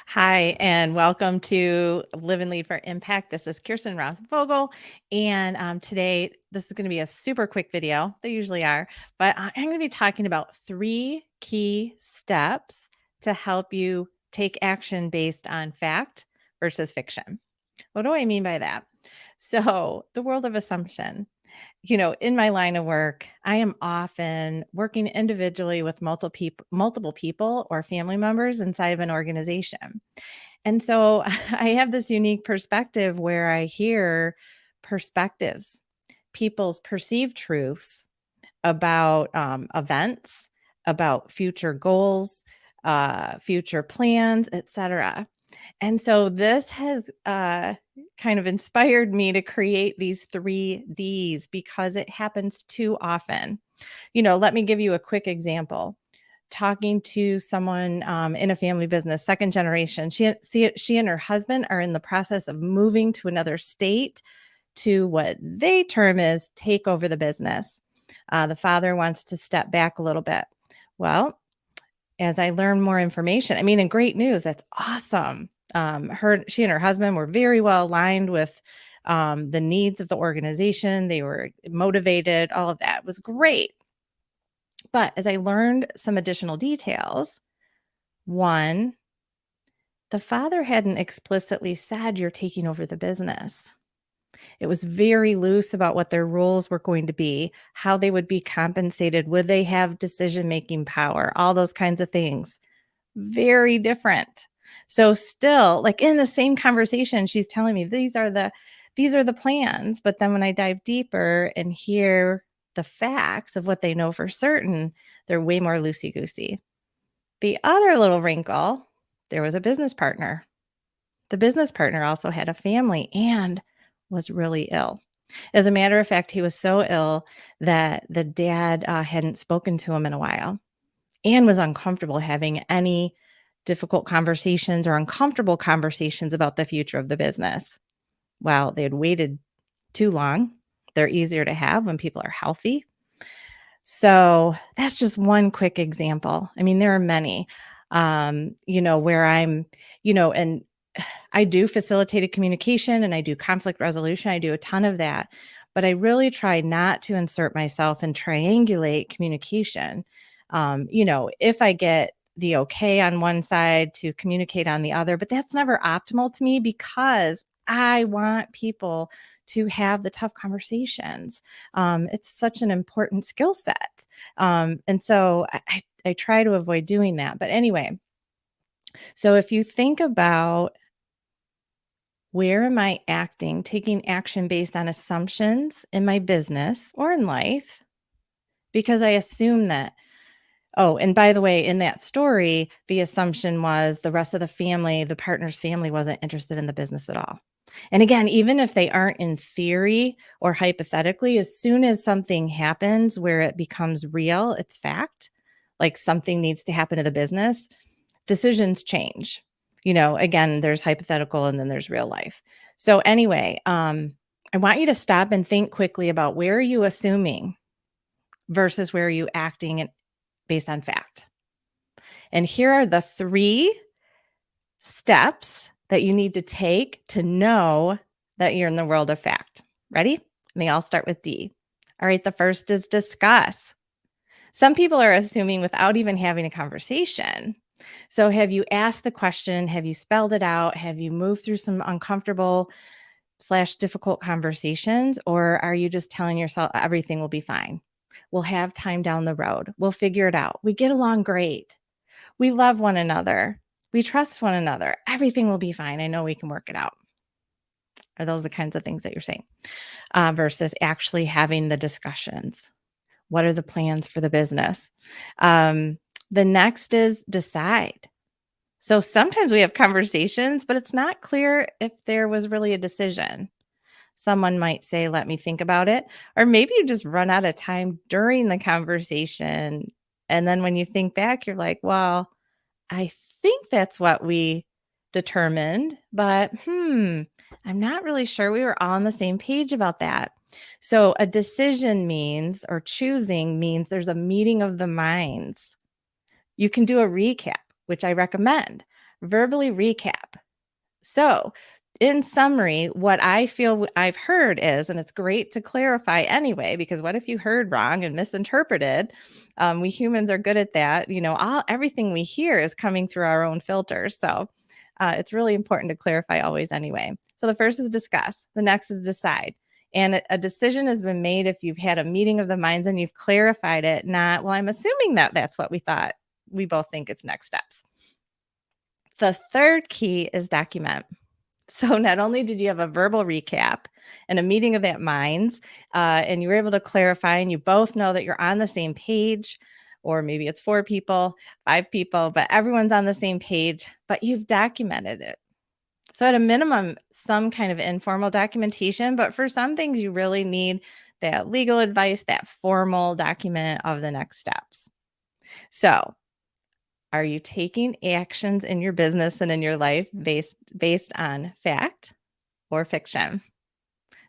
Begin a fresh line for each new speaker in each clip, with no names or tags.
Hi, and welcome to Live and Lead for Impact. This is Kirsten Ross Vogel. And today, this is going to be a super quick video. They usually are, but I'm going to be talking about 3 key steps to help you take action based on fact versus fiction. What do I mean by that? So, the world of assumption. In my line of work, I am often working individually with multiple people or family members inside of an organization. And so I have this unique perspective where I hear perspectives, people's perceived truths about events, about future goals, future plans, etc. And so this has kind of inspired me to create these 3 Ds because it happens too often. Let me give you a quick example. Talking to someone in a family business, second generation, she and her husband are in the process of moving to another state to what they term as take over the business. The father wants to step back a little bit. Well, as I learn more information, and great news, that's awesome. She and her husband were very well aligned with the needs of the organization. They were motivated, all of that was great. But as I learned some additional details, one, the father hadn't explicitly said you're taking over the business. It was very loose about what their roles were going to be, how they would be compensated, would they have decision-making power, all those kinds of things. Very different. So still, like in the same conversation, she's telling me these are the plans. But then when I dive deeper and hear the facts of what they know for certain, they're way more loosey-goosey. The other little wrinkle, there was a business partner. The business partner also had a family and was really ill. As a matter of fact, he was so ill that the dad hadn't spoken to him in a while and was uncomfortable having any difficult conversations or uncomfortable conversations about the future of the business. Well, they had waited too long. They're easier to have when people are healthy. So that's just one quick example. There are many, where and I do facilitated communication and I do conflict resolution. I do a ton of that, but I really try not to insert myself and triangulate communication. If I get the okay on one side to communicate on the other, but that's never optimal to me because I want people to have the tough conversations. It's such an important skill set. And so I try to avoid doing that. But anyway, so if you think about where am I taking action based on assumptions in my business or in life? Because I assume that, oh, and by the way, in that story, the assumption was the rest of the family, the partner's family wasn't interested in the business at all. And again, even if they aren't in theory or hypothetically, as soon as something happens where it becomes real, it's fact, like something needs to happen to the business, decisions change. Again, there's hypothetical and then there's real life. So anyway, I want you to stop and think quickly about where are you assuming versus where are you acting based on fact. And here are the 3 steps that you need to take to know that you're in the world of fact. Ready? And they all start with D. All right, the first is discuss. Some people are assuming without even having a conversation. So have you asked the question? Have you spelled it out? Have you moved through some uncomfortable/difficult conversations? Or are you just telling yourself everything will be fine? We'll have time down the road. We'll figure it out. We get along great. We love one another. We trust one another. Everything will be fine. I know we can work it out. Are those the kinds of things that you're saying? Versus actually having the discussions? What are the plans for the business? The next is decide. So sometimes we have conversations, but it's not clear if there was really a decision. Someone might say, let me think about it. Or maybe you just run out of time during the conversation. And then when you think back, you're like, well, I think that's what we determined, but I'm not really sure we were all on the same page about that. So a decision means, or choosing means, there's a meeting of the minds. You can do a recap, which I recommend, verbally recap. So, in summary, what I feel I've heard is, and it's great to clarify anyway, because what if you heard wrong and misinterpreted? We humans are good at that. Everything we hear is coming through our own filters. So, it's really important to clarify always anyway. So, the first is discuss, the next is decide. And a decision has been made if you've had a meeting of the minds and you've clarified it, not, well, I'm assuming that that's what we thought. We both think it's next steps. The third key is document. So not only did you have a verbal recap and a meeting of that minds, and you were able to clarify, and you both know that you're on the same page, or maybe it's 4 people, 5 people, but everyone's on the same page, but you've documented it. So at a minimum, some kind of informal documentation, but for some things, you really need that legal advice, that formal document of the next steps. So are you taking actions in your business and in your life based on fact or fiction?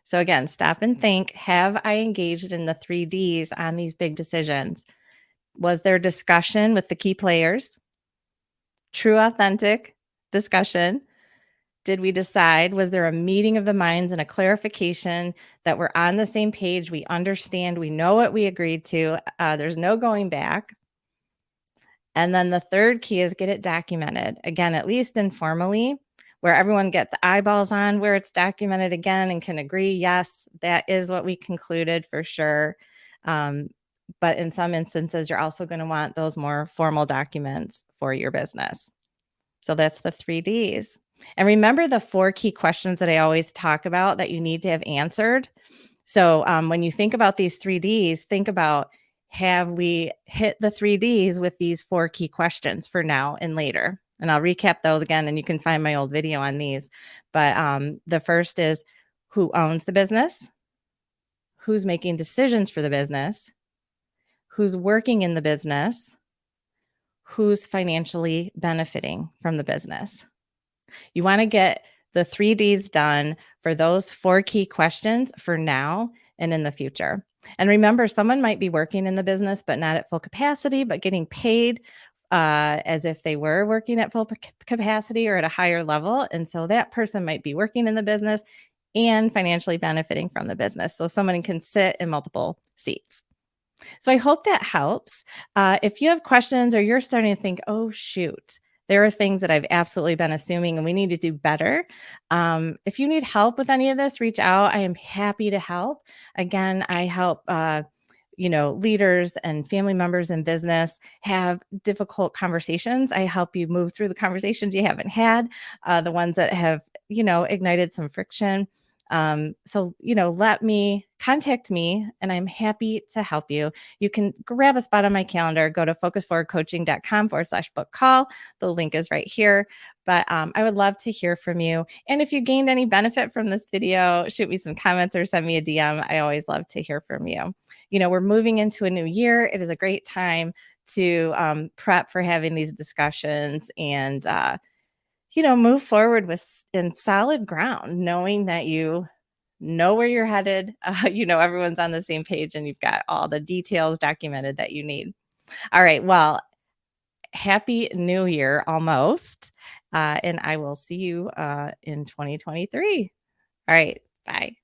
So again, stop and think, have I engaged in the 3 Ds on these big decisions? Was there discussion with the key players? True authentic discussion? Did we decide? Was there a meeting of the minds and a clarification that we're on the same page? We understand, we know what we agreed to. There's no going back. And then the third key is get it documented. Again, at least informally, where everyone gets eyeballs on where it's documented again and can agree, yes, that is what we concluded for sure. But in some instances, you're also going to want those more formal documents for your business. So that's the 3 Ds. And remember the 4 key questions that I always talk about that you need to have answered. So when you think about these 3 Ds, think about, have we hit the 3 Ds with these 4 key questions for now and later? And I'll recap those again, and you can find my old video on these. But the first is, who owns the business? Who's making decisions for the business? Who's working in the business? Who's financially benefiting from the business? You want to get the 3 Ds done for those 4 key questions for now and in the future. And remember, someone might be working in the business, but not at full capacity, but getting paid as if they were working at full capacity or at a higher level. And so that person might be working in the business and financially benefiting from the business. So someone can sit in multiple seats. So I hope that helps. If you have questions or you're starting to think, oh, shoot, there are things that I've absolutely been assuming and we need to do better. If you need help with any of this, reach out. I am happy to help. Again, I help leaders and family members in business have difficult conversations. I help you move through the conversations you haven't had, the ones that have, ignited some friction. Contact me and I'm happy to help you. You can grab a spot on my calendar, go to focusforwardcoaching.com/book call. The link is right here. But I would love to hear from you. And if you gained any benefit from this video, shoot me some comments or send me a DM. I always love to hear from you. We're moving into a new year. It is a great time to prep for having these discussions and move forward in solid ground, knowing that you know where you're headed. Everyone's on the same page and you've got all the details documented that you need. All right. Well, happy new year almost. And I will see you in 2023. All right. Bye.